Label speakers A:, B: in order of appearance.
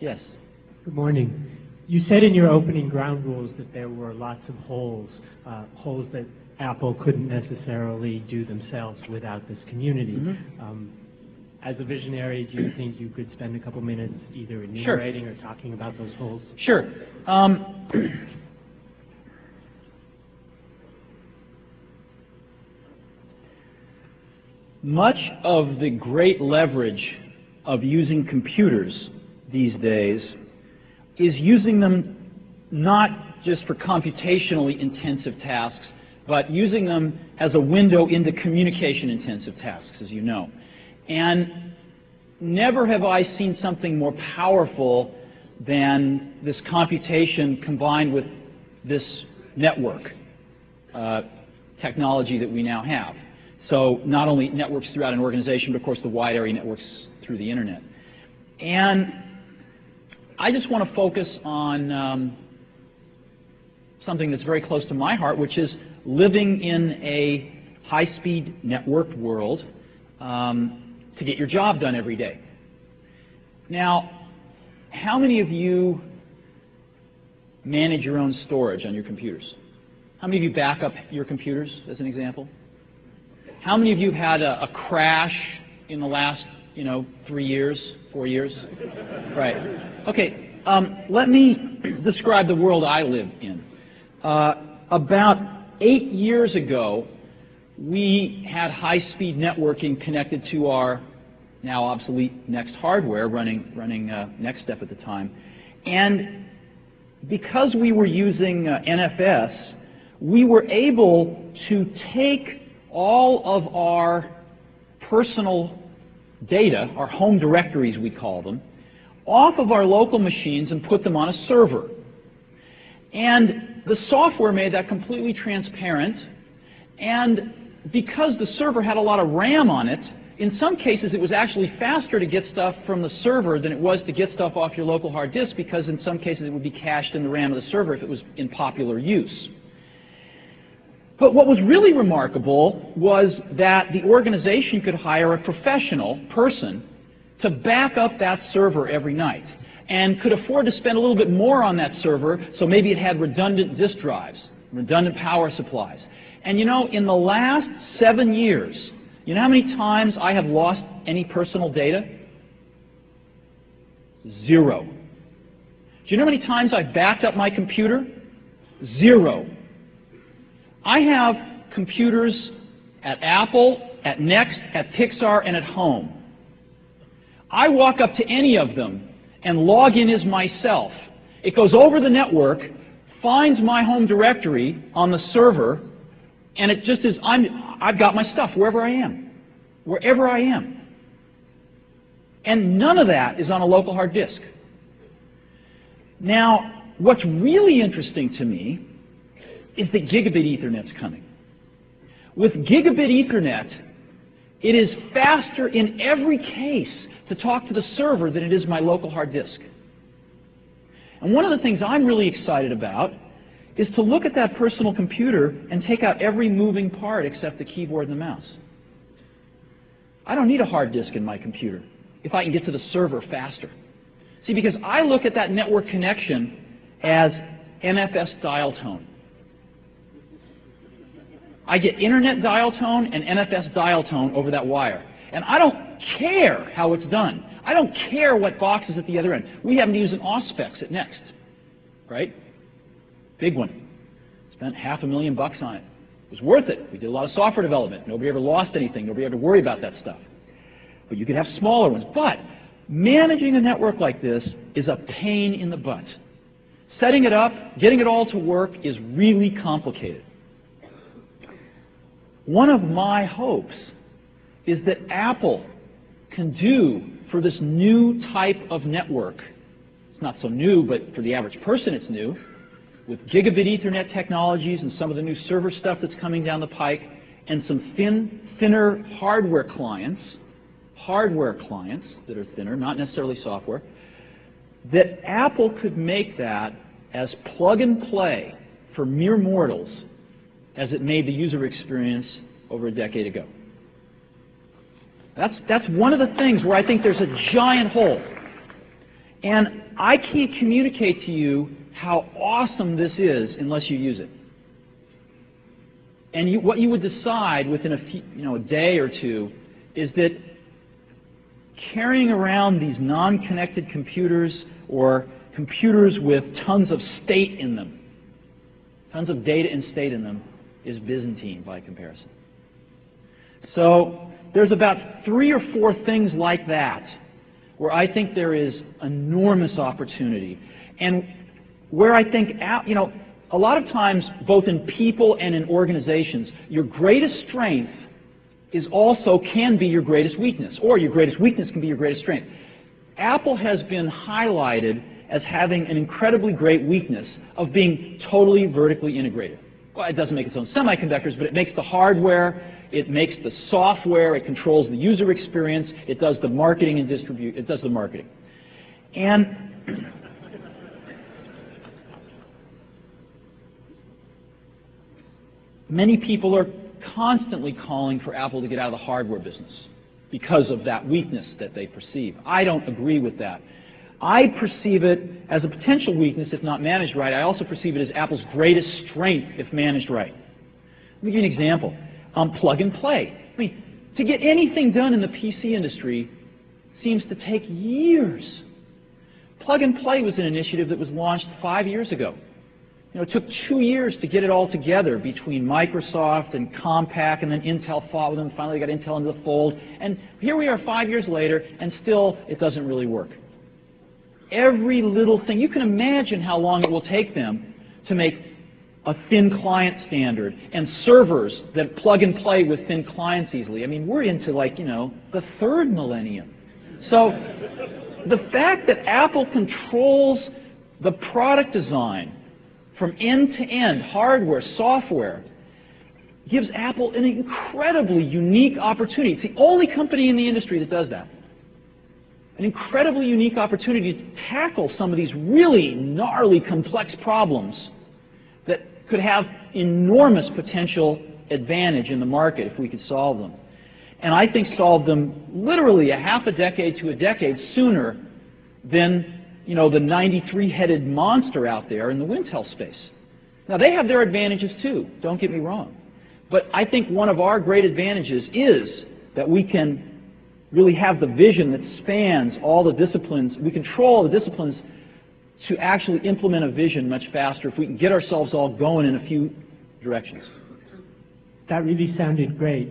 A: Yes.
B: Good morning. You said in your opening ground rules that there were lots of holes, holes that Apple couldn't necessarily do themselves without this community.
A: Mm-hmm.
B: As a visionary, do you think you could spend a couple minutes either enumerating or talking about those holes?
A: Sure. Much of the great leverage of using computers these days is using them not just for computationally intensive tasks, but using them as a window into communication-intensive tasks, as you know. And never have I seen something more powerful than this computation combined with this network technology that we now have. So not only networks throughout an organization, but of course the wide area networks through the internet. And I just want to focus on something that's very close to my heart, which is living in a high-speed networked world to get your job done every day. Now, how many of you manage your own storage on your computers? How many of you back up your computers, as an example? How many of you have had a crash in the last, 3 years, 4 years? Right. Okay, let me describe the world I live in. About 8 years ago, we had high-speed networking connected to our now obsolete Next hardware running NextStep at the time. And because we were using NFS, we were able to take all of our personal data, our home directories we call them, off of our local machines and put them on a server. And the software made that completely transparent, and because the server had a lot of RAM on it, in some cases it was actually faster to get stuff from the server than it was to get stuff off your local hard disk, because in some cases it would be cached in the RAM of the server if it was in popular use. But what was really remarkable was that the organization could hire a professional person to back up that server every night, and could afford to spend a little bit more on that server, so maybe it had redundant disk drives, redundant power supplies. And in the last 7 years, you know how many times I have lost any personal data? 0. Do you know how many times I've backed up my computer? 0. I have computers at Apple, at Next, at Pixar, and at home. I walk up to any of them and log in as myself. It goes over the network, finds my home directory on the server, and it just is, I've got my stuff wherever I am. Wherever I am. And none of that is on a local hard disk. Now, what's really interesting to me is that Gigabit Ethernet's coming. With Gigabit Ethernet, it is faster in every case to talk to the server than it is my local hard disk. And one of the things I'm really excited about is to look at that personal computer and take out every moving part except the keyboard and the mouse. I don't need a hard disk in my computer if I can get to the server faster. See, because I look at that network connection as NFS dial tone. I get internet dial tone and NFS dial tone over that wire. And I don't care how it's done. I don't care what box is at the other end. We happen to use an Auspex at Next, right? Big one. Spent $500,000 on it. It was worth it. We did a lot of software development. Nobody ever lost anything. Nobody had to worry about that stuff. But you could have smaller ones. But managing a network like this is a pain in the butt. Setting it up, getting it all to work is really complicated. One of my hopes is that Apple can do for this new type of network, it's not so new, but for the average person it's new, with Gigabit Ethernet technologies and some of the new server stuff that's coming down the pike, and some thinner hardware clients that are thinner, not necessarily software, that Apple could make that as plug and play for mere mortals as it made the user experience over a decade ago. That's one of the things where I think there's a giant hole. And I can't communicate to you how awesome this is unless you use it. And what you would decide within a day or two is that carrying around these non-connected computers or computers with tons of state in them, tons of data and state in them, is Byzantine by comparison. So there's about 3 or 4 things like that where I think there is enormous opportunity. And where I think, a lot of times, both in people and in organizations, your greatest strength can be your greatest weakness, or your greatest weakness can be your greatest strength. Apple has been highlighted as having an incredibly great weakness of being totally vertically integrated. Well, it doesn't make its own semiconductors, but it makes the hardware, it makes the software, it controls the user experience, it does the marketing and distribute, it does the marketing. And many people are constantly calling for Apple to get out of the hardware business because of that weakness that they perceive. I don't agree with that. I perceive it as a potential weakness if not managed right. I also perceive it as Apple's greatest strength if managed right. Let me give you an example. Plug and play. I mean, to get anything done in the PC industry seems to take years. Plug and play was an initiative that was launched 5 years ago. It took 2 years to get it all together between Microsoft and Compaq, and then Intel fought with them. Finally, they got Intel into the fold. And here we are 5 years later, and still it doesn't really work. Every little thing. You can imagine how long it will take them to make a thin client standard and servers that plug and play with thin clients easily. I mean, we're into the 3rd millennium. So the fact that Apple controls the product design from end to end, hardware, software, gives Apple an incredibly unique opportunity. It's the only company in the industry that does that. An incredibly unique opportunity to tackle some of these really gnarly, complex problems that could have enormous potential advantage in the market if we could solve them. And I think solve them literally a half a decade to a decade sooner than the 93-headed monster out there in the Wintel space. Now, they have their advantages too, don't get me wrong. But I think one of our great advantages is that we can really have the vision that spans all the disciplines. We control all the disciplines to actually implement a vision much faster if we can get ourselves all going in a few directions.
B: That really sounded great.